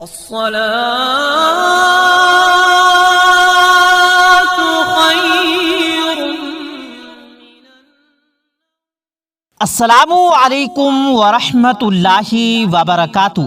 الصلاة خير السلام علیکم ورحمۃ اللہ وبرکاتہ۔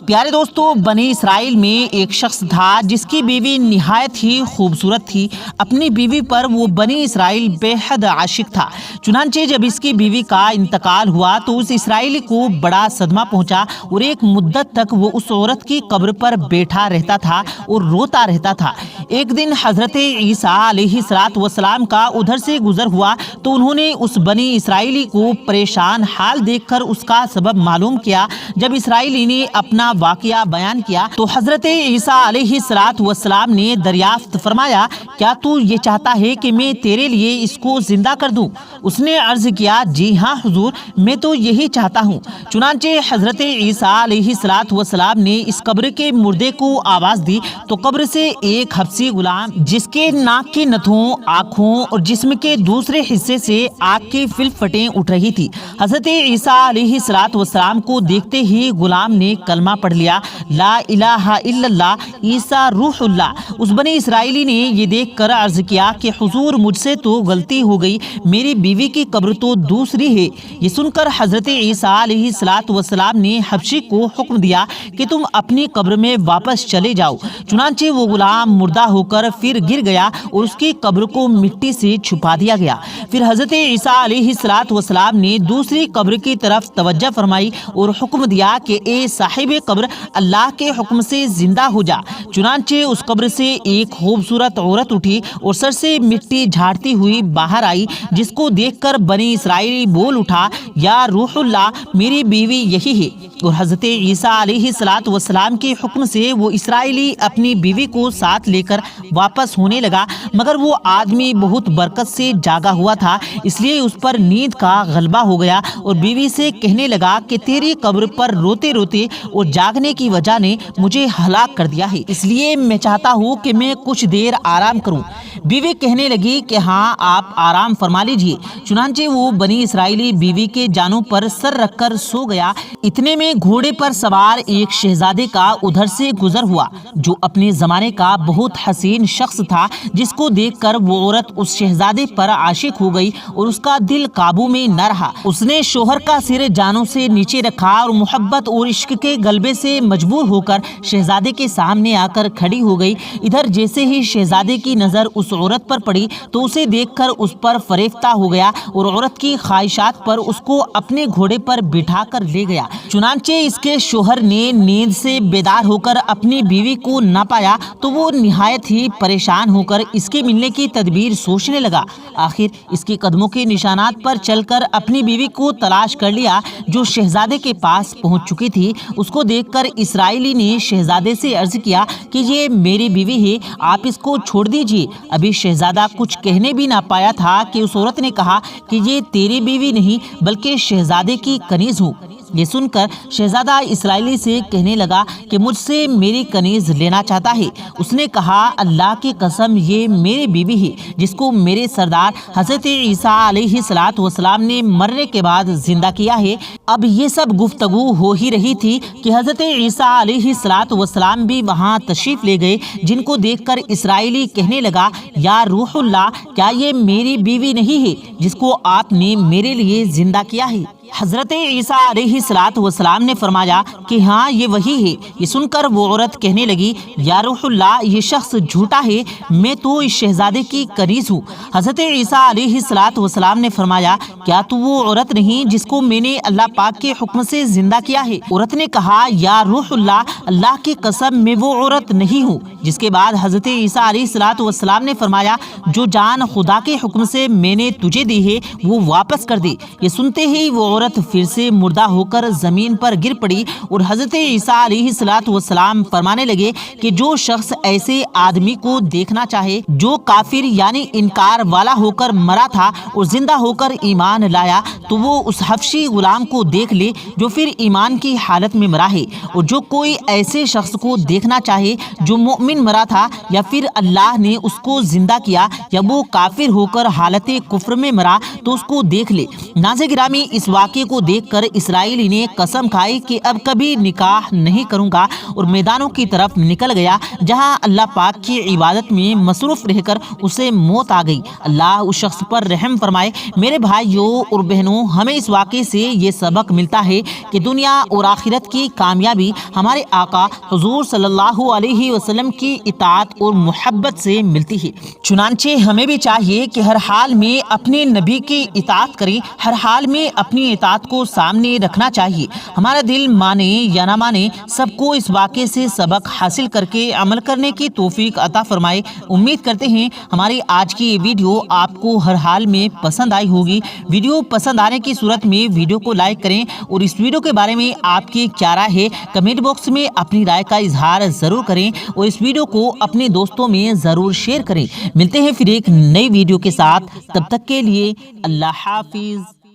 پیارے دوستو، بنی اسرائیل میں ایک شخص تھا جس کی بیوی نہایت ہی خوبصورت تھی۔ اپنی بیوی پر وہ بنی اسرائیل بے حد عاشق تھا۔ چنانچہ جب اس کی بیوی کا انتقال ہوا تو اس اسرائیلی کو بڑا صدمہ پہنچا اور ایک مدت تک وہ اس عورت کی قبر پر بیٹھا رہتا تھا اور روتا رہتا تھا۔ ایک دن حضرت عیسیٰ علیہ السلام کا ادھر سے گزر ہوا تو انہوں نے اس بنی اسرائیلی کو پریشان حال دیکھ کر اس کا سبب معلوم کیا۔ جب اسرائیلی نے اپنا واقعہ بیان کیا تو حضرت عیسیٰ علیہ السلام نے دریافت فرمایا، کیا تو یہ چاہتا ہے کہ میں تیرے لیے اس کو زندہ کر دوں؟ اس نے عرض کیا، جی ہاں حضور، میں تو یہی چاہتا ہوں۔ چنانچہ حضرت عیسیٰ علیہ السلام نے اس قبر کے مردے کو آواز دی تو قبر سے ایک حبشی غلام جس کے ناک کے نتھوں، آنکھوں اور جسم کے دوسرے حصے سے آگ کی فلفٹیں اٹھ رہی تھی۔ حضرت عیسیٰ علیہ السلام کو دیکھتے ہی غلام نے کلمہ پڑھ لیا، لا الہ الا اللہ عیسیٰ روح اللہ۔ اس بنی اسرائیلی نے یہ دیکھ کر عرض کیا کہ حضور مجھ سے تو غلطی ہو گئی، میری بیوی کی قبر تو دوسری ہے۔ یہ سن کر حضرت عیسیٰ علیہ السلام نے حبشی کو حکم دیا کہ تم اپنی قبر میں واپس چلے جاؤ۔ چنانچہ وہ غلام مردہ ہو کر پھر گر گیا اور اس کی قبر کو مٹی سے چھپا دیا گیا۔ پھر حضرت عیسیٰ علیہ السلام نے دوسری قبر کی طرف توجہ فرمائی اور حکم دیا کہ اے صاحب قبر، اللہ کے حکم سے زندہ ہو جا۔ چنانچہ اس قبر سے ایک خوبصورت عورت اٹھی اور سر سے مٹی جھاڑتی ہوئی باہر آئی، جس کو دیکھ کر بنی اسرائیلی بول اٹھا، یا روح اللہ، میری بیوی یہی ہے۔ اور حضرت عیسیٰ علیہ السلام کے حکم سے وہ اسرائیلی اپنی بیوی کو ساتھ لے کر واپس ہونے لگا، مگر وہ آدمی بہت برکت سے جاگا ہوا تھا، اس لیے اس پر نیند کا غلبہ ہو گیا اور بیوی سے کہنے لگا کہ تیری قبر پر روتے روتے اور جاگنے کی وجہ نے مجھے ہلاک کر دیا ہے، اس لیے میں چاہتا ہوں کہ میں کچھ دیر آرام کروں۔ بیوی کہنے لگی کہ ہاں، آپ آرام فرما لیجئے۔ چنانچہ وہ بنی اسرائیلی بیوی کے جانوں پر سر رکھ کر سو گیا۔ اتنے میں گھوڑے پر سوار ایک شہزادے کا ادھر سے گزر ہوا جو اپنے زمانے کا بہت حسین شخص تھا، جس کو دیکھ کر وہ عورت اس شہزادے پر عاشق ہو گئی اور اس کا دل قابو میں نہ رہا۔ اس نے شوہر کا سر جانوں سے نیچے رکھا اور محبت اور عشق کے غلبے سے مجبور ہو کر شہزادے کے سامنے آ کر کھڑی ہو گئی۔ ادھر جیسے ہی شہزادے کی نظر اس عورت پر پڑی تو اسے دیکھ کر اس پر فریفتہ ہو گیا اور عورت کی خواہشات پر اس کو اپنے گھوڑے پر بٹھا کر لے گیا۔ چنانچہ اس کے شوہر نے نیند سے بیدار ہو کر اپنی بیوی کو نہ پایا تو وہ نہایت ہی پریشان ہو کر اس کے ملنے کی تدبیر سوچنے لگا۔ آخر اس کے قدموں کے نشانات پر چل کر اپنی بیوی کو تلاش کر لیا، جو شہزادے کے پاس پہنچ چکی تھی۔ اس کو دیکھ کر اسرائیلی نے شہزادے سے عرض کیا کہ یہ میری بیوی ہے، آپ اس کو چھوڑ دیجیے۔ ابھی شہزادہ کچھ کہنے بھی نہ پایا تھا کہ اس عورت نے کہا کہ یہ تیری بیوی نہیں بلکہ شہزادے کی کنیز ہوں۔ یہ سن کر شہزادہ اسرائیلی سے کہنے لگا کہ مجھ سے میری کنیز لینا چاہتا ہے۔ اس نے کہا، اللہ کی قسم، یہ میری بیوی ہے جس کو میرے سردار حضرت عیسیٰ علیہ السلام نے مرنے کے بعد زندہ کیا ہے۔ اب یہ سب گفتگو ہو ہی رہی تھی کہ حضرت عیسیٰ علیہ السلام بھی وہاں تشریف لے گئے، جن کو دیکھ کر اسرائیلی کہنے لگا، یا روح اللہ، کیا یہ میری بیوی نہیں ہے جس کو آپ نے میرے لیے زندہ کیا ہے؟ حضرت عیسیٰ علیہ السلام نے فرمایا کہ ہاں، یہ وہی ہے۔ یہ سن کر وہ عورت کہنے لگی، یا روح اللہ، یہ شخص جھوٹا ہے، میں تو اس شہزادے کی کنیز ہوں۔ حضرت عیسیٰ علیہ السلام نے فرمایا، کیا تو وہ عورت نہیں جس کو میں نے اللہ پاک کے حکم سے زندہ کیا ہے؟ عورت نے کہا، یا روح اللہ، اللہ کی قسم، میں وہ عورت نہیں ہوں۔ جس کے بعد حضرت عیسیٰ علیہ السلام نے فرمایا، جو جان خدا کے حکم سے میں نے تجھے دی ہے وہ واپس کر دے۔ یہ سنتے ہی وہ عورت پھر سے مردہ ہو کر زمین پر گر پڑی اور حضرت عیسیٰ علیہ السلام فرمانے لگے کہ جو شخص ایسے آدمی کو دیکھنا چاہے جو کافر یعنی انکار والا ہو کر مرا تھا اور زندہ ہو کر ایمان لایا، تو وہ اس حبشی غلام کو دیکھ لے جو پھر ایمان کی حالت میں مرا ہے، اور جو کوئی ایسے شخص کو دیکھنا چاہے جو مومن مرا تھا یا پھر اللہ نے اس کو زندہ کیا یا وہ کافر ہو کر حالت کفر میں مرا، تو اس کو دیکھ لے۔ ناظرین گرامی، اس واقعے واقعے کو دیکھ کر اسرائیلی نے قسم کھائی کہ اب کبھی نکاح نہیں کروں گا اور میدانوں کی طرف نکل گیا جہاں اللہ پاک کی عبادت میں مصروف رہ کر اسے موت آ گئی۔ اللہ اس شخص پر رحم فرمائے۔ میرے بھائیوں اور بہنوں، ہمیں اس واقعے سے یہ سبق ملتا ہے کہ دنیا اور آخرت کی کامیابی ہمارے آقا حضور صلی اللہ علیہ وسلم کی اطاعت اور محبت سے ملتی ہے۔ چنانچہ ہمیں بھی چاہیے کہ ہر حال میں اپنے نبی کی اطاعت کریں، ہر حال میں اپنی اطاعت کو سامنے رکھنا چاہیے۔ ہمارا دل مانے یا نہ مانے، سب کو اس واقعے سے سبق حاصل کر کے عمل کرنے کی توفیق عطا فرمائے۔ امید کرتے ہیں ہماری آج کی یہ ویڈیو آپ کو ہر حال میں پسند آئی ہوگی۔ ویڈیو پسند آنے کی صورت میں ویڈیو کو لائک کریں اور اس ویڈیو کے بارے میں آپ کی کیا رائے ہے کمنٹ باکس میں اپنی رائے کا اظہار ضرور کریں اور اس ویڈیو کو اپنے دوستوں میں ضرور شیئر کریں۔ ملتے ہیں پھر ایک نئی ویڈیو کے ساتھ، تب تک کے لیے اللہ حافظ۔